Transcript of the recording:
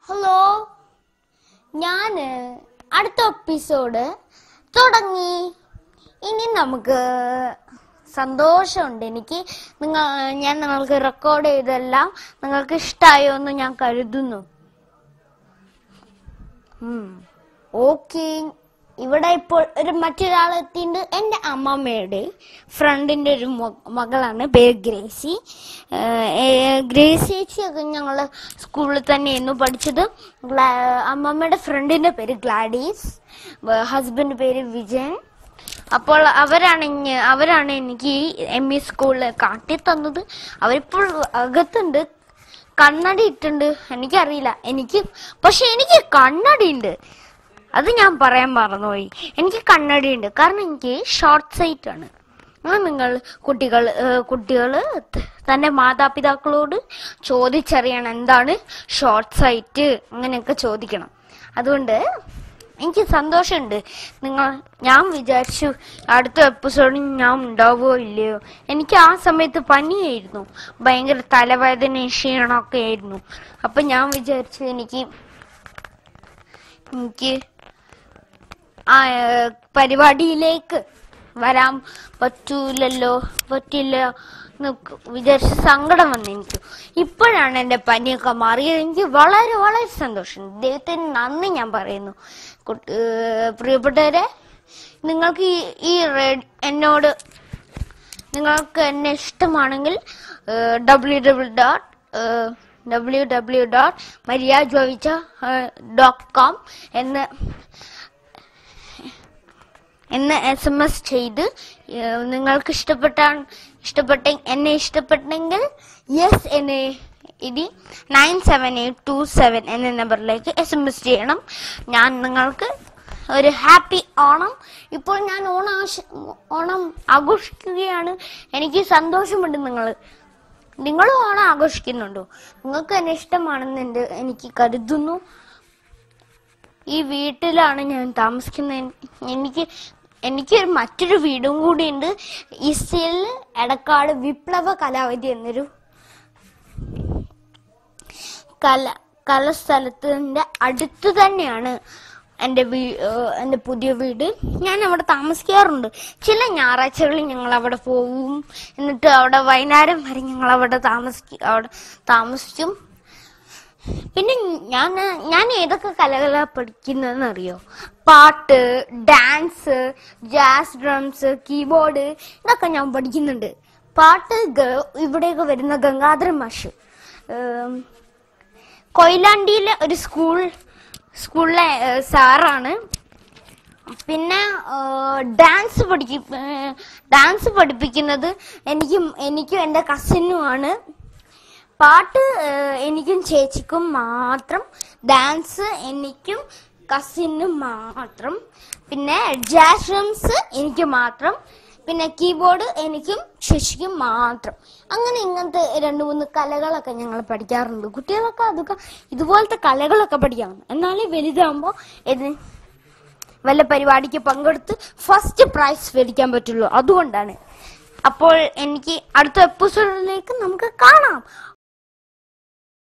Hello, ഞാൻ അടുത്ത episode തുടങ്ങി. ഇനി നമുക്ക് സന്തോഷമുണ്ട്. ഞാൻ നിങ്ങൾക്ക് റെക്കോർഡ് ചെയ്തെല്ലാം നിങ്ങൾക്ക് ഇഷ്ടമായോ എന്ന് ഞാൻ കരുതുന്നു. ഓക്കെ, ഇവിടെ ഇപ്പോൾ മറ്റൊരാളെത്തിണ്ട്. എൻ്റെ അമ്മമ്മയുടെ ഫ്രണ്ടിന്റെ ഒരു മകളാണ്, പേര് ഗ്രേസി. ഗ്രേസിയൊക്കെ ഞങ്ങൾ സ്കൂളിൽ തന്നെയായിരുന്നു പഠിച്ചത്. അമ്മമ്മയുടെ ഫ്രണ്ടിന്റെ പേര് ഗ്ലാഡീസ്, ഹസ്ബൻഡ് പേര് വിജയൻ. അപ്പോൾ അവരാണ് എനിക്ക് ME സ്കൂളിൽ കാട്ടി തന്നത്. അവരിപ്പോൾ അകത്തുണ്ട്, കണ്ണടി ഇട്ടുണ്ട്. എനിക്കറിയില്ല, പക്ഷെ എനിക്ക് കണ്ണടി ഉണ്ട്. അത് ഞാൻ പറയാൻ മറന്നുപോയി. എനിക്ക് കണ്ണടി ഉണ്ട്, കാരണം എനിക്ക് ഷോർട്ട് സൈറ്റ് ആണ്. നിങ്ങൾ കുട്ടികൾ തന്റെ മാതാപിതാക്കളോട് ചോദിച്ചറിയണം എന്താണ് ഷോർട്ട് സൈറ്റ്, അങ്ങനെയൊക്കെ ചോദിക്കണം. അതുകൊണ്ട് എനിക്ക് സന്തോഷമുണ്ട്. ഞാൻ വിചാരിച്ചു അടുത്ത എപ്പിസോഡിൽ ഞാൻ ഉണ്ടാവുമോ ഇല്ലയോ. എനിക്ക് ആ സമയത്ത് പനിയായിരുന്നു, ഭയങ്കര തലവേദന ക്ഷീണമൊക്കെ ആയിരുന്നു. അപ്പൊ ഞാൻ വിചാരിച്ചു എനിക്ക് ആ പരിപാടിയിലേക്ക് വരാൻ പറ്റില്ല വിചാരിച്ച സങ്കടം വന്നു എനിക്ക്. ഇപ്പോഴാണ് എൻ്റെ പനിയൊക്കെ മാറിയത്. എനിക്ക് വളരെ വളരെ സന്തോഷം. ദൈവത്തിന് നന്ദി ഞാൻ പറയുന്നു. പ്രിയപ്പെട്ടവരെ, നിങ്ങൾക്ക് നിങ്ങൾക്ക് എന്നെ ഇഷ്ടമാണെങ്കിൽ www.mariajovicha.com എന്ന് SMS ചെയ്ത് നിങ്ങൾക്ക് എന്നെ ഇഷ്ടപ്പെട്ടെങ്കിൽ യെസ് എന്നെ 97827 എന്ന നമ്പറിലേക്ക് SMS ചെയ്യണം. ഞാൻ നിങ്ങൾക്ക് ഒരു ഹാപ്പി ഓണം. ഇപ്പോൾ ഞാൻ ഓണം ആഘോഷിക്കുകയാണ്. എനിക്ക് സന്തോഷമുണ്ട്. നിങ്ങളും ഓണം ആഘോഷിക്കുന്നുണ്ടോ? നിങ്ങൾക്ക് എന്നെ ഇഷ്ടമാണെന്ന് എനിക്ക് കരുതുന്നു. ഈ വീട്ടിലാണ് ഞാൻ താമസിക്കുന്നത്. എനിക്ക് മറ്റൊരു വീടും കൂടി ഉണ്ട്. ഈസ്റ്റേൽ എടക്കാട് വിപ്ലവ കലാവേദി എന്നൊരു കലാസ്ഥലത്തിന്റെ അടുത്ത് തന്നെയാണ് എൻ്റെ പുതിയ വീട്. ഞാൻ അവിടെ താമസിക്കാറുണ്ട്. ചില ഞായറാഴ്ചകളിൽ ഞങ്ങൾ അവിടെ പോവും. എന്നിട്ട് അവിടെ വൈകുന്നേരം വരെ ഞങ്ങൾ അവിടെ താമസിക്കും. പിന്നെ ഞാൻ ഏതൊക്കെ കലകളാണ് പഠിക്കുന്നതെന്ന് അറിയോ? പാട്ട്, ഡാൻസ്, ജാസ് ഡ്രംസ്, കീബോർഡ്, ഇതൊക്കെ ഞാൻ പഠിക്കുന്നുണ്ട്. പാട്ട് ഇവിടെയൊക്കെ വരുന്ന ഗംഗാധരൻ മാഷ്, കൊയിലാണ്ടിയിലെ ഒരു സ്കൂളിലെ സാറാണ്. പിന്നെ ഡാൻസ് പഠിപ്പിക്കുന്നത് എനിക്കും എൻ്റെ കസിനുമാണ്. പാട്ട് എനിക്കും ചേച്ചിക്കും മാത്രം, ഡാൻസ് എനിക്കും കസിനും മാത്രം, പിന്നെ ജാസ് ഡ്രംസ് എനിക്ക് മാത്രം, പിന്നെ കീബോർഡ് എനിക്കും ചേച്ചിക്കും മാത്രം. അങ്ങനെ ഇങ്ങനത്തെ 2-3 കലകളൊക്കെ ഞങ്ങൾ പഠിക്കാറുണ്ട്. കുട്ടികളൊക്കെ ഇതുപോലത്തെ കലകളൊക്കെ പഠിക്കാറുണ്ട്. എന്നാലേ വലുതാകുമ്പോൾ വല്ല പരിപാടിക്ക് പങ്കെടുത്ത് ഫസ്റ്റ് പ്രൈസ് മേടിക്കാൻ പറ്റുള്ളൂ. അതുകൊണ്ടാണ്. അപ്പോൾ എനിക്ക് അടുത്ത എപ്പിസോഡിലേക്ക് നമുക്ക് കാണാം.